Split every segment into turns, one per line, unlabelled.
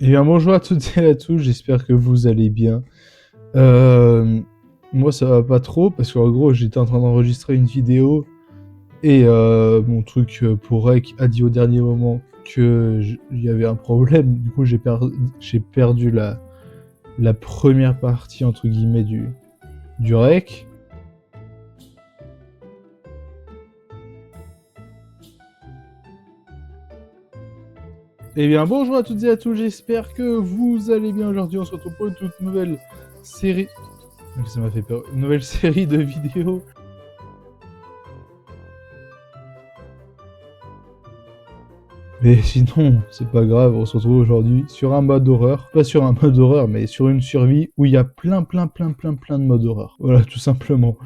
Eh bien, bonjour à toutes et à tous, j'espère que vous allez bien. Moi, ça va pas trop, parce qu'en gros, j'étais en train d'enregistrer une vidéo, et mon truc pour Rec a dit au dernier moment qu'il y avait un problème. Du coup, j'ai perdu la première partie, entre guillemets, du Rec. Eh bien, bonjour à toutes et à tous, j'espère que vous allez bien. Aujourd'hui, on se retrouve pour une toute nouvelle série... Ça m'a fait peur. Une nouvelle série de vidéos. Mais sinon, c'est pas grave, on se retrouve aujourd'hui sur un mode horreur. Pas sur un mode horreur, mais sur une survie où il y a plein de modes horreur. Voilà, tout simplement.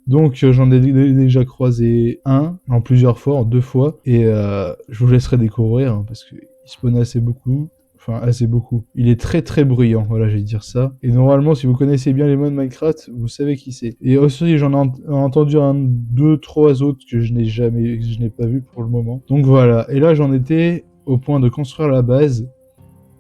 Donc j'en ai déjà croisé un, en plusieurs fois, en 2 fois, et je vous laisserai découvrir, hein, parce qu'il spawn assez beaucoup. Enfin, assez beaucoup. Il est très bruyant, voilà, je vais dire ça. Et normalement, si vous connaissez bien les modes Minecraft, vous savez qui c'est. Et aussi, j'en ai entendu 2, 3 autres que je n'ai pas vu pour le moment. Donc voilà. Et là, j'en étais au point de construire la base.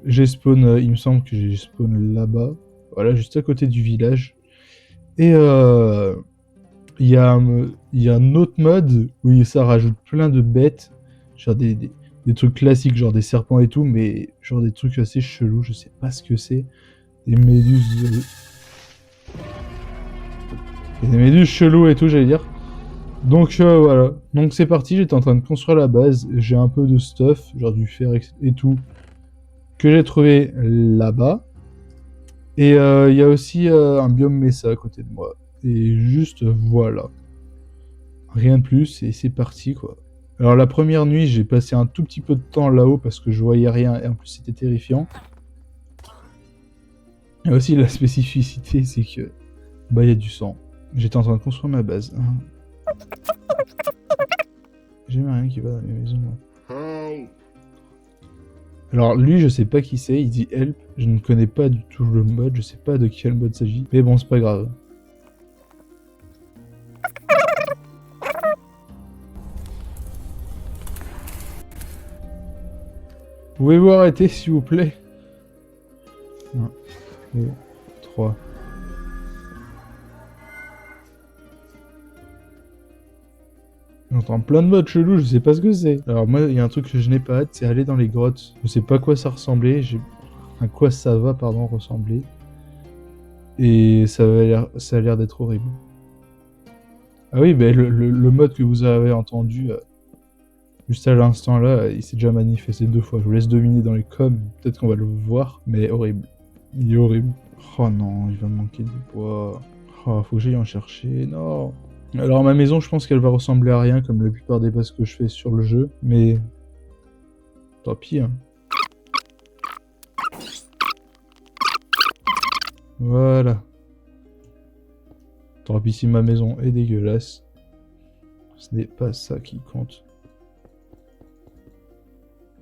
J'ai spawn, il me semble que j'ai spawn là-bas. Voilà, juste à côté du village. Et il y a un autre mode où ça rajoute plein de bêtes. Genre des trucs classiques, genre des serpents et tout, mais genre des trucs assez chelous, je sais pas ce que c'est. Des méduses... Des méduses chelous et tout, j'allais dire. Donc voilà. Donc c'est parti, j'étais en train de construire la base. J'ai un peu de stuff, genre du fer et tout, que j'ai trouvé là-bas. Et il y a aussi un biome Mesa à côté de moi. Et juste voilà. Rien de plus, et c'est parti quoi. Alors la première nuit, j'ai passé un tout petit peu de temps là-haut parce que je voyais rien et en plus c'était terrifiant. Et aussi la spécificité, c'est que bah il y a du sang. J'étais en train de construire ma base. J'ai même rien qui va dans mes maisons. Moi. Alors lui, je sais pas qui c'est, il dit help. Je ne connais pas du tout le mode, je sais pas de quel mode s'agit. Mais bon, c'est pas grave. Pouvez-vous arrêter s'il vous plaît? 1, 2, 3. J'entends plein de modes chelous, je sais pas ce que c'est. Alors moi, il y a un truc que je n'ai pas hâte, c'est aller dans les grottes. Je sais pas quoi ça ressemblait, à quoi ça va, pardon, ressembler. Et ça a l'air d'être horrible. Ah oui, ben le mode que vous avez entendu juste à l'instant là, il s'est déjà manifesté 2 fois. Je vous laisse deviner dans les coms, peut-être qu'on va le voir, mais horrible. Il est horrible. Oh non, il va me manquer du bois. Oh, faut que j'aille en chercher, non. Alors ma maison, je pense qu'elle va ressembler à rien, comme la plupart des bases que je fais sur le jeu, mais... Tant pis, hein. Voilà. Tant pis si ma maison est dégueulasse. Ce n'est pas ça qui compte.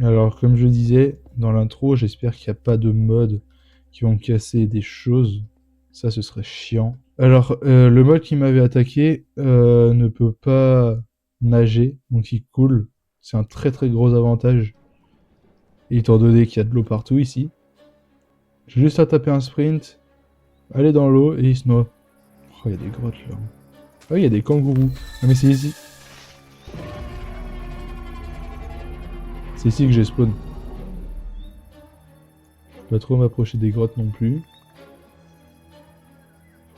Alors, comme je disais dans l'intro, j'espère qu'il n'y a pas de mods qui vont casser des choses. Ça, ce serait chiant. Alors, le mode qui m'avait attaqué ne peut pas nager, donc il coule. C'est un très gros avantage. Étant donné qu'il y a de l'eau partout ici. J'ai juste à taper un sprint, aller dans l'eau et il se noie. Oh, il y a des grottes là. Ah, il y a des kangourous. Ah, mais c'est ici. C'est ici que j'ai spawn. Je peux pas trop m'approcher des grottes non plus.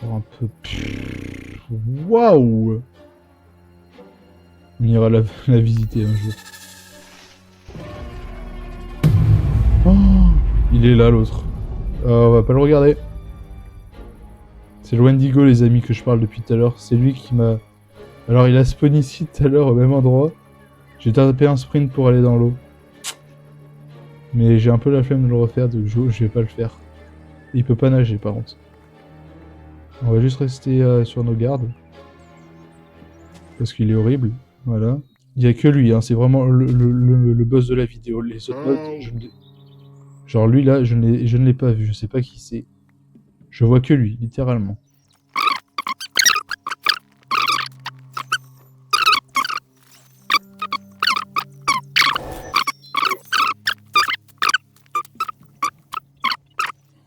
Pour un peu... Waouh! On ira la visiter un jour. Oh, il est là l'autre. On va pas le regarder. C'est le Wendigo les amis que je parle depuis tout à l'heure. C'est lui qui m'a... Alors il a spawn ici tout à l'heure au même endroit. J'ai tapé un sprint pour aller dans l'eau. Mais j'ai un peu la flemme de le refaire, donc je vais pas le faire. Il peut pas nager par contre. On va juste rester sur nos gardes. Parce qu'il est horrible. Voilà. Il y a que lui, hein. C'est vraiment le boss de la vidéo. Les autres modes, genre lui là, je ne l'ai pas vu. Je sais pas qui c'est. Je vois que lui, littéralement.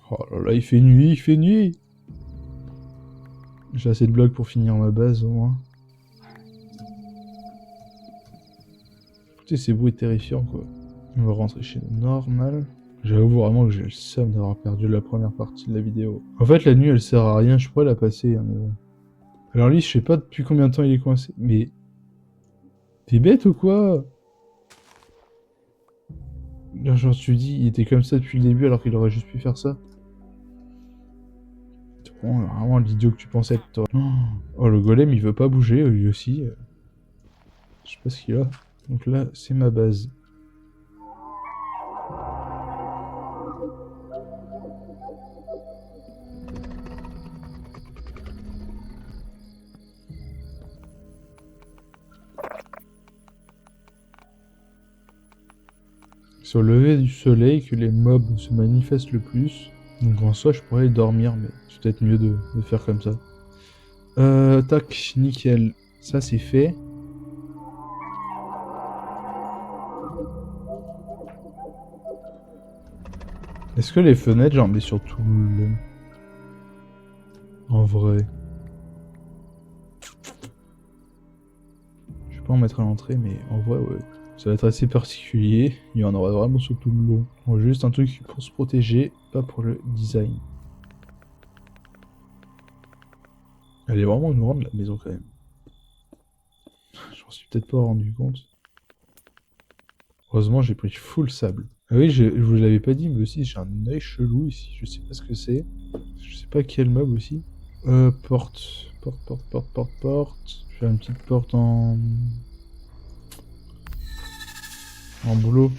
Oh là là, il fait nuit, il fait nuit. J'ai assez de blocs pour finir ma base au moins. Écoutez, ces bruits terrifiants quoi. On va rentrer chez nous normal. J'avoue vraiment que j'ai le seum d'avoir perdu la première partie de la vidéo. En fait, la nuit elle sert à rien, je pourrais la passer, hein, mais bon. Alors lui, je sais pas depuis combien de temps il est coincé, mais... T'es bête ou quoi? Là, genre, tu dis, il était comme ça depuis le début alors qu'il aurait juste pu faire ça. Bon, vraiment l'idiot que tu pensais être toi. Oh, le golem il veut pas bouger, lui aussi. Je sais pas ce qu'il a. Donc là, c'est ma base. C'est au lever du soleil que les mobs se manifestent le plus. Donc en soi, je pourrais dormir, mais c'est peut-être mieux de faire comme ça. Tac, nickel. Ça, c'est fait. Est-ce que les fenêtres, j'en mets sur tout le long? En vrai. Je vais pas en mettre à l'entrée, mais en vrai, ouais. Ça va être assez particulier. Il y en aura vraiment sur tout le long. Bon, juste un truc pour se protéger, pas pour le design. Elle est vraiment grande, la maison, quand même. J'en suis peut-être pas rendu compte. Heureusement, j'ai pris full sable. Ah oui, je vous l'avais pas dit, mais aussi j'ai un œil chelou ici. Je sais pas ce que c'est. Je sais pas quel mob aussi. Porte. Porte, porte, porte, porte, porte. Je vais faire une petite porte en boulot.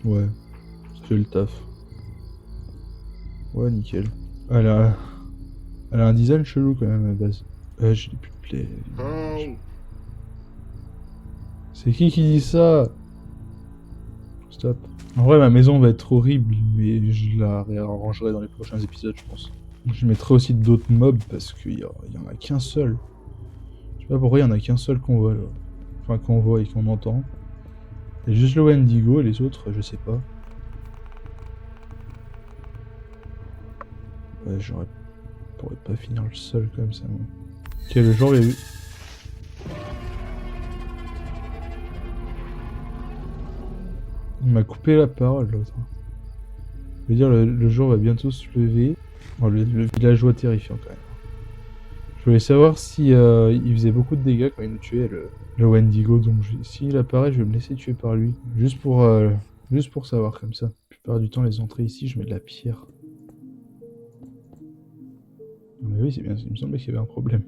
Ouais, ça fait le taf. Ouais, nickel. Elle a, elle a un design chelou quand même à la base. J'ai plus de play. C'est qui dit ça? Stop. En vrai, ma maison va être horrible, mais je la réarrangerai dans les prochains épisodes, je pense. Je mettrai aussi d'autres mobs parce qu'il y en a qu'un seul. Je sais pas pourquoi il y en a qu'un seul qu'on voit là. Enfin, qu'on voit et qu'on entend. Il y a juste le Wendigo et les autres, je sais pas. Ouais, pourrais pas finir le seul comme ça, moi. Ok, le jour, il y a eu... Il m'a coupé la parole, l'autre. Je veux dire, le jour va bientôt se lever. Oh, le villageois terrifiant, quand même. Je voulais savoir si il faisait beaucoup de dégâts quand il nous tuait, le Wendigo. Donc, s'il apparaît, je vais me laisser tuer par lui. Juste pour savoir, comme ça. La plupart du temps, les entrées ici, je mets de la pierre. Non, mais oui, c'est bien. Il me semblait qu'il y avait un problème.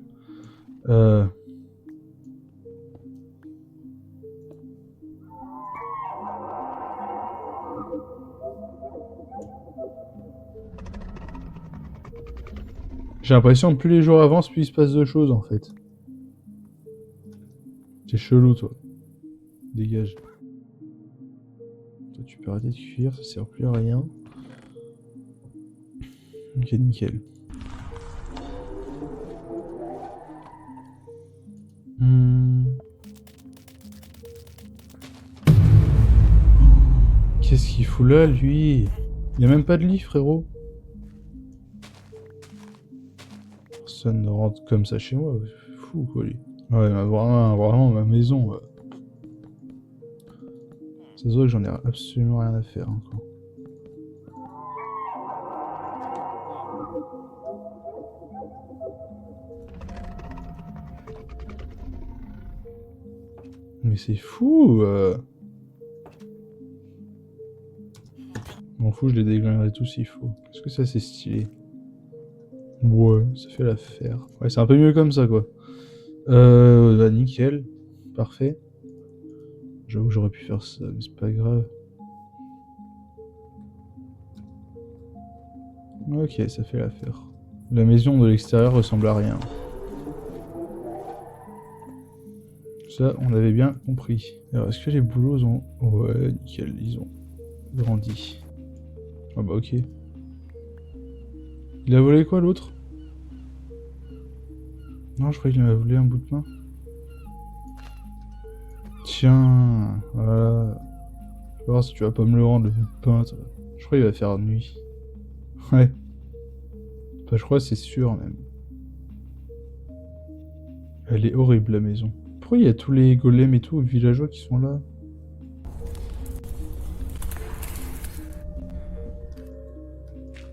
J'ai l'impression que plus les jours avancent, plus il se passe de choses, en fait. C'est chelou, toi. Dégage. Toi, tu peux arrêter de cuire, ça sert plus à rien. Ok, nickel. Qu'est-ce qu'il fout là, lui? Il y a même pas de lit, frérot. Personne ne rentre comme ça chez moi. Fou, quoi, lui. Ouais, vraiment ma maison. Ça se voit que j'en ai absolument rien à faire, encore. Mais c'est fou. M'en fous, je les déglinguerai tous s'il faut. Est-ce que ça, c'est stylé? Ouais, ça fait l'affaire. Ouais, c'est un peu mieux comme ça, quoi. Bah, nickel. Parfait. J'avoue que j'aurais pu faire ça, mais c'est pas grave. Ok, ça fait l'affaire. La maison de l'extérieur ressemble à rien. Ça, on avait bien compris. Alors, est-ce que les boulots ont... Ouais, nickel, ils ont grandi. Ah bah ok. Il a volé quoi, l'autre? Non, je croyais qu'il m'a volé un bout de main. Tiens, voilà. Je vais voir si tu vas pas me le rendre, le peintre. Je crois qu'il va faire nuit. Ouais. Enfin, je crois que c'est sûr, même. Elle est horrible, la maison. Pourquoi il y a tous les golems et tout, villageois qui sont là?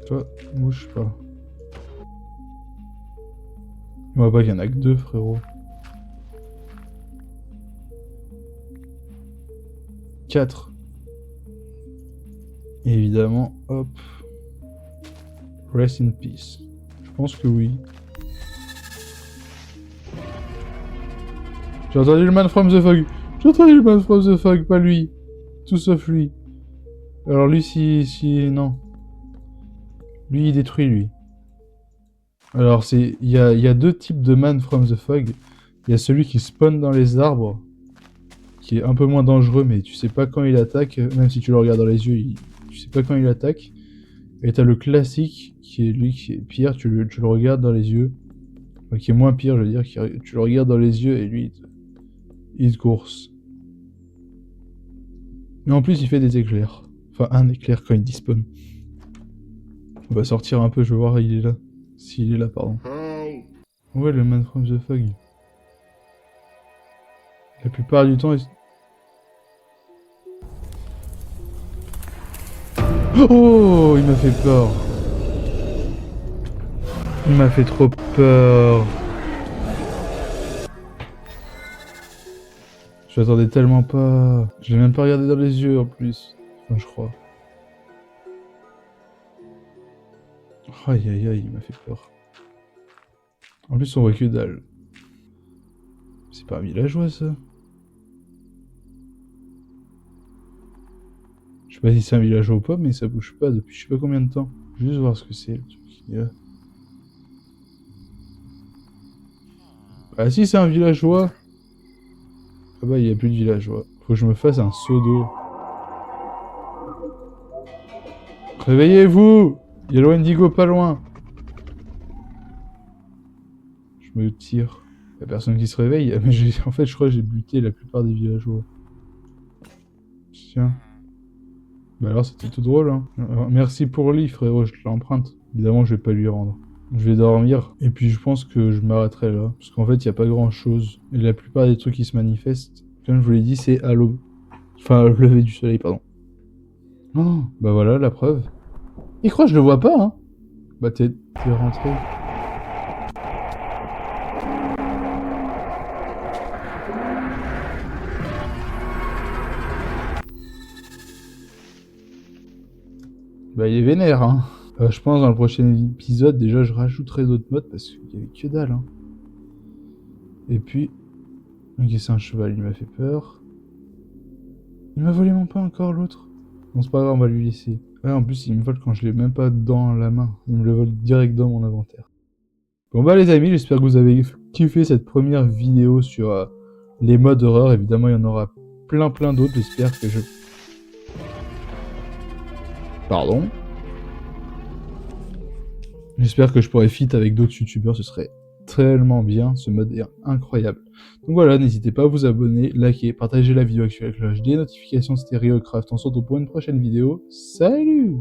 Toi, bouge pas. On voit pas qu'il y en a que 2, frérot. 4. Et évidemment, hop. Rest in peace. Je pense que oui. J'ai entendu le man from the fog. J'ai entendu le man from the fog, pas lui. Tout sauf lui. Alors lui, non. Lui, il détruit, lui. Alors, il y a 2 types de man from the fog. Il y a celui qui spawn dans les arbres, qui est un peu moins dangereux, mais tu sais pas quand il attaque, même si tu le regardes dans les yeux, tu sais pas quand il attaque. Et t'as le classique, qui est lui qui est pire, tu le regardes dans les yeux. Enfin, qui est moins pire, je veux dire, tu le regardes dans les yeux et lui, il te course. Mais en plus, il fait des éclairs. Enfin, un éclair quand il despawn. On va sortir un peu, je veux voir, il est là. S'il est là, pardon. Ouais, le man from the fog. La plupart du temps, il... Oh, il m'a fait peur. Il m'a fait trop peur. Je l'attendais tellement pas. Je l'ai même pas regardé dans les yeux en plus. Enfin, je crois. Aïe aïe aïe, il m'a fait peur. En plus, on voit que dalle. C'est pas un villageois, ça? Je sais pas si c'est un villageois ou pas, mais ça bouge pas depuis je sais pas combien de temps. Juste voir ce que c'est, le truc qu'il y a. Ah si, c'est un villageois. Ah bah, il y a plus de villageois. Faut que je me fasse un seau d'eau. Réveillez-vous! Il y a le Wendigo pas loin. Je me tire. Y'a personne qui se réveille. Mais en fait, je crois que j'ai buté la plupart des villageois. Tiens. Bah alors, c'était tout drôle, hein. Merci pour lui, frérot, je te l'emprunte. Évidemment, je vais pas lui rendre. Je vais dormir, et puis je pense que je m'arrêterai là. Parce qu'en fait, il n'y a pas grand-chose. Et la plupart des trucs qui se manifestent, comme je vous l'ai dit, c'est à l'aube. Enfin, au lever du soleil, pardon. Oh, bah voilà, la preuve. Il croit que je le vois pas, hein. Bah t'es rentré. Bah il est vénère, hein. Je pense dans le prochain épisode, déjà, je rajouterai d'autres modes parce qu'il y avait que dalle, hein. Et puis... Ok, c'est un cheval, il m'a fait peur. Il m'a volé mon pain encore, l'autre. Bon, c'est pas grave, on va lui laisser. Ouais, en plus, il me vole quand je l'ai même pas dans la main. Il me le vole direct dans mon inventaire. Bon bah les amis, j'espère que vous avez kiffé cette première vidéo sur les modes horreur. Évidemment, il y en aura plein d'autres. J'espère que je... Pardon. J'espère que je pourrai fit avec d'autres youtubeurs, ce serait tellement bien, ce mode est incroyable. Donc voilà, n'hésitez pas à vous abonner, liker, partager la vidéo, activer la cloche des notifications, c'était RioCraft. On se retrouve pour une prochaine vidéo. Salut!